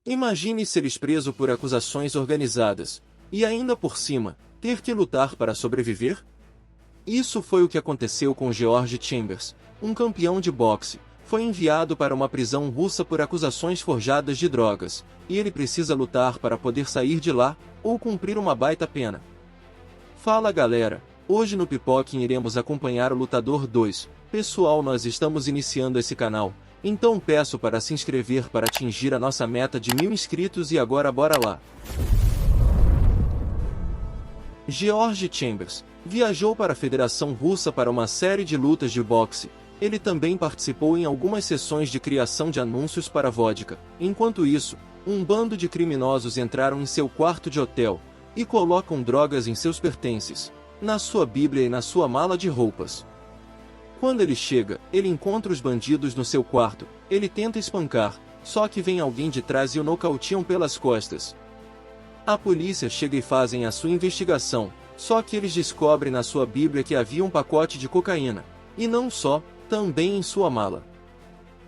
Imagine ser preso por acusações organizadas, e ainda por cima, ter que lutar para sobreviver? Isso foi o que aconteceu com George Chambers, um campeão de boxe. Foi enviado para uma prisão russa por acusações forjadas de drogas, e ele precisa lutar para poder sair de lá, ou cumprir uma baita pena. Fala galera, hoje no Pipoquem iremos acompanhar o Lutador 2. Pessoal, nós estamos iniciando esse canal, então peço para se inscrever para atingir a nossa meta de 1000 inscritos e agora bora lá. George Chambers viajou para a Federação Russa para uma série de lutas de boxe. Ele também participou em algumas sessões de criação de anúncios para vodka. Enquanto isso, um bando de criminosos entraram em seu quarto de hotel e colocam drogas em seus pertences, na sua Bíblia e na sua mala de roupas. Quando ele chega, ele encontra os bandidos no seu quarto. Ele tenta espancar, só que vem alguém de trás e o nocauteiam pelas costas. A polícia chega e fazem a sua investigação, só que eles descobrem na sua Bíblia que havia um pacote de cocaína, e não só, também em sua mala.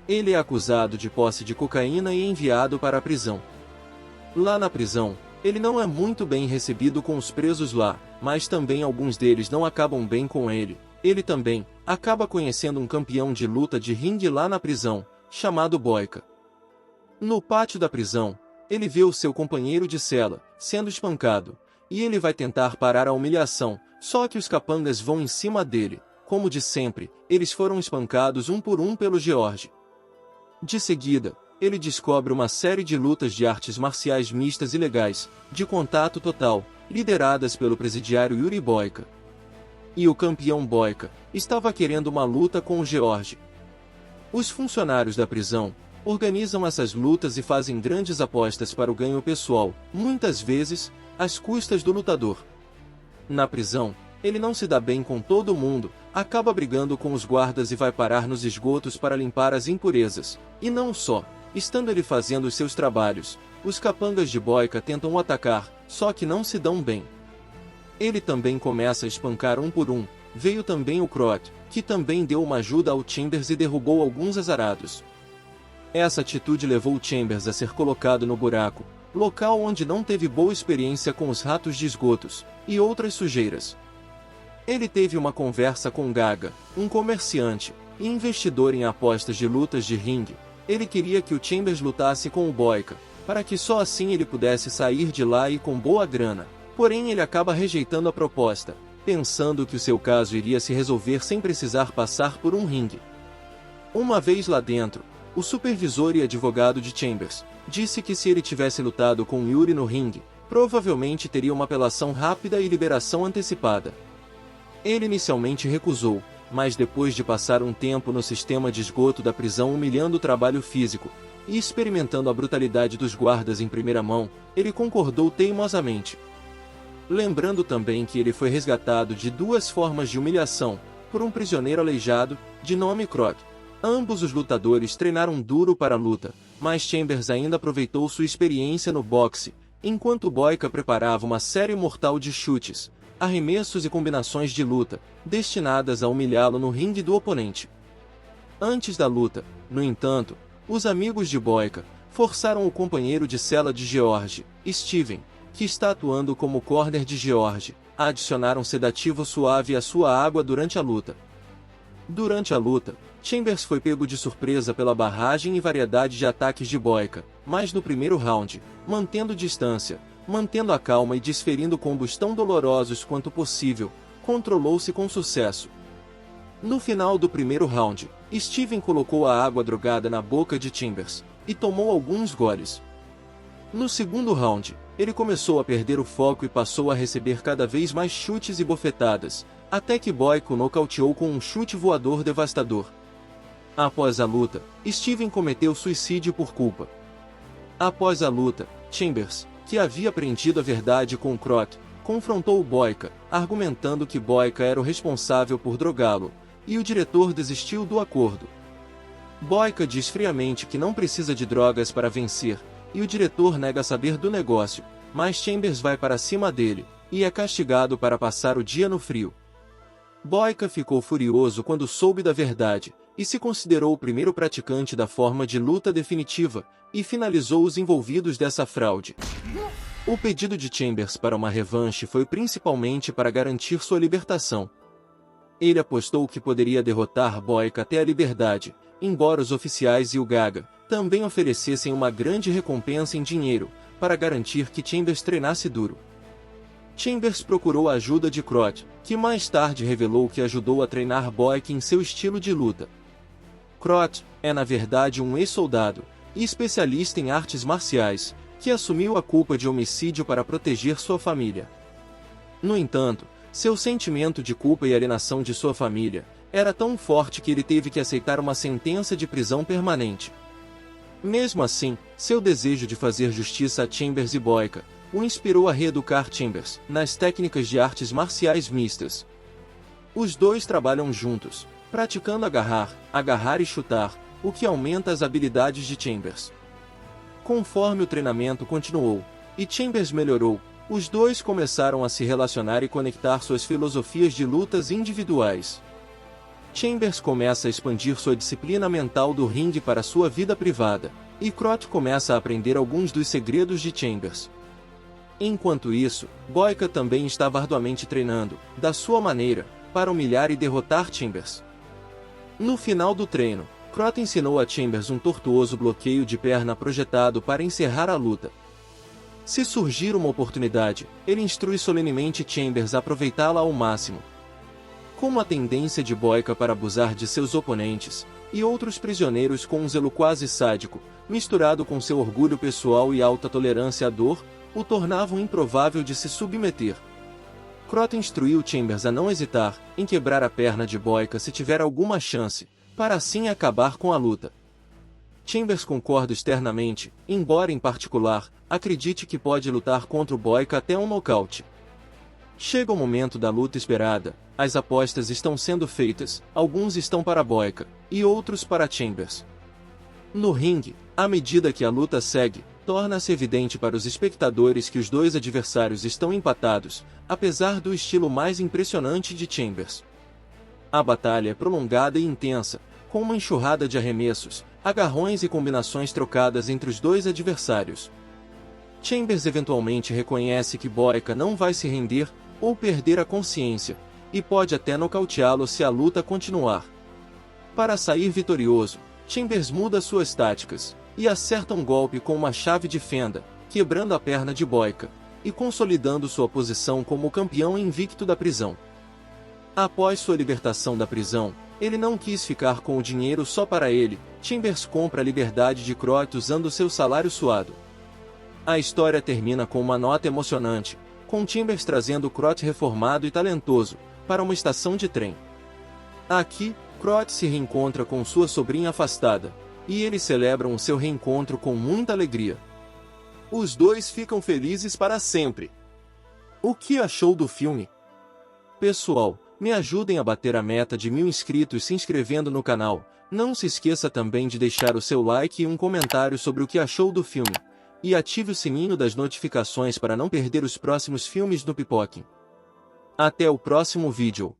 Ele é acusado de posse de cocaína e enviado para a prisão. Lá na prisão, ele não é muito bem recebido com os presos lá, mas também alguns deles não acabam bem com ele. Ele também acaba conhecendo um campeão de luta de ringue lá na prisão, chamado Boyka. No pátio da prisão, ele vê o seu companheiro de cela sendo espancado, e ele vai tentar parar a humilhação, só que os capangas vão em cima dele. Como de sempre, eles foram espancados um por um pelo George. De seguida, ele descobre uma série de lutas de artes marciais mistas ilegais, de contato total, lideradas pelo presidiário Yuri Boyka. E o campeão Boyka estava querendo uma luta com o George. Os funcionários da prisão organizam essas lutas e fazem grandes apostas para o ganho pessoal, muitas vezes, às custas do lutador. Na prisão, ele não se dá bem com todo mundo, acaba brigando com os guardas e vai parar nos esgotos para limpar as impurezas. E não só, estando ele fazendo os seus trabalhos, os capangas de Boyka tentam o atacar, só que não se dão bem. Ele também começa a espancar um por um. Veio também o Croc, que também deu uma ajuda ao Chambers e derrubou alguns azarados. Essa atitude levou o Chambers a ser colocado no buraco, local onde não teve boa experiência com os ratos de esgotos e outras sujeiras. Ele teve uma conversa com Gaga, um comerciante e investidor em apostas de lutas de ringue. Ele queria que o Chambers lutasse com o Boyka, para que só assim ele pudesse sair de lá e com boa grana. Porém ele acaba rejeitando a proposta, pensando que o seu caso iria se resolver sem precisar passar por um ringue. Uma vez lá dentro, o supervisor e advogado de Chambers disse que se ele tivesse lutado com Yuri no ringue, provavelmente teria uma apelação rápida e liberação antecipada. Ele inicialmente recusou, mas depois de passar um tempo no sistema de esgoto da prisão humilhando o trabalho físico e experimentando a brutalidade dos guardas em primeira mão, ele concordou teimosamente. Lembrando também que ele foi resgatado de duas formas de humilhação, por um prisioneiro aleijado, de nome Croc. Ambos os lutadores treinaram duro para a luta, mas Chambers ainda aproveitou sua experiência no boxe, enquanto Boyka preparava uma série mortal de chutes, arremessos e combinações de luta, destinadas a humilhá-lo no ringue do oponente. Antes da luta, no entanto, os amigos de Boyka forçaram o companheiro de cela de George, Steven, que está atuando como corner de George, a adicionar um sedativo suave à sua água durante a luta. Durante a luta, Chambers foi pego de surpresa pela barragem e variedade de ataques de Boyka, mas no primeiro round, mantendo distância, mantendo a calma e desferindo combos tão dolorosos quanto possível, controlou-se com sucesso. No final do primeiro round, Steven colocou a água drogada na boca de Chambers e tomou alguns goles. No segundo round, ele começou a perder o foco e passou a receber cada vez mais chutes e bofetadas, até que Boyka o nocauteou com um chute voador devastador. Após a luta, Steven cometeu suicídio por culpa. Após a luta, Chambers, que havia aprendido a verdade com o Croc, confrontou o Boyka, argumentando que Boyka era o responsável por drogá-lo, e o diretor desistiu do acordo. Boyka diz friamente que não precisa de drogas para vencer, e o diretor nega saber do negócio, mas Chambers vai para cima dele, e é castigado para passar o dia no frio. Boyka ficou furioso quando soube da verdade, e se considerou o primeiro praticante da forma de luta definitiva, e finalizou os envolvidos dessa fraude. O pedido de Chambers para uma revanche foi principalmente para garantir sua libertação. Ele apostou que poderia derrotar Boyka até a liberdade, embora os oficiais e o Gaga também oferecessem uma grande recompensa em dinheiro, para garantir que Chambers treinasse duro. Chambers procurou a ajuda de Crot, que mais tarde revelou que ajudou a treinar Boyka em seu estilo de luta. Crot é na verdade um ex-soldado, e especialista em artes marciais, que assumiu a culpa de homicídio para proteger sua família. No entanto, seu sentimento de culpa e alienação de sua família era tão forte que ele teve que aceitar uma sentença de prisão permanente. Mesmo assim, seu desejo de fazer justiça a Chambers e Boyka o inspirou a reeducar Chambers nas técnicas de artes marciais mistas. Os dois trabalham juntos, praticando agarrar e chutar, o que aumenta as habilidades de Chambers. Conforme o treinamento continuou, e Chambers melhorou, os dois começaram a se relacionar e conectar suas filosofias de lutas individuais. Chambers começa a expandir sua disciplina mental do ringue para sua vida privada, e Crot começa a aprender alguns dos segredos de Chambers. Enquanto isso, Boyka também estava arduamente treinando, da sua maneira, para humilhar e derrotar Chambers. No final do treino, Crot ensinou a Chambers um tortuoso bloqueio de perna projetado para encerrar a luta. Se surgir uma oportunidade, ele instrui solenemente Chambers a aproveitá-la ao máximo. Com a tendência de Boyka para abusar de seus oponentes, e outros prisioneiros com um zelo quase sádico, misturado com seu orgulho pessoal e alta tolerância à dor, o tornavam improvável de se submeter. Crot instruiu Chambers a não hesitar em quebrar a perna de Boyka se tiver alguma chance, para assim acabar com a luta. Chambers concorda externamente, embora em particular, acredite que pode lutar contra o Boyka até um nocaute. Chega o momento da luta esperada, as apostas estão sendo feitas, alguns estão para Boyka, e outros para Chambers. No ringue, à medida que a luta segue, torna-se evidente para os espectadores que os dois adversários estão empatados, apesar do estilo mais impressionante de Chambers. A batalha é prolongada e intensa, com uma enxurrada de arremessos, agarrões e combinações trocadas entre os dois adversários. Chambers eventualmente reconhece que Boyka não vai se render, ou perder a consciência, e pode até nocauteá-lo se a luta continuar. Para sair vitorioso, Chambers muda suas táticas, e acerta um golpe com uma chave de fenda, quebrando a perna de Boyka, e consolidando sua posição como campeão invicto da prisão. Após sua libertação da prisão, ele não quis ficar com o dinheiro só para ele. Chambers compra a liberdade de Crot usando seu salário suado. A história termina com uma nota emocionante, com Chambers trazendo Crot reformado e talentoso, para uma estação de trem. Aqui, Crot se reencontra com sua sobrinha afastada, e eles celebram o seu reencontro com muita alegria. Os dois ficam felizes para sempre. O que achou do filme? Pessoal, me ajudem a bater a meta de 1000 inscritos se inscrevendo no canal. Não se esqueça também de deixar o seu like e um comentário sobre o que achou do filme. E ative o sininho das notificações para não perder os próximos filmes do Pipoque. Até o próximo vídeo.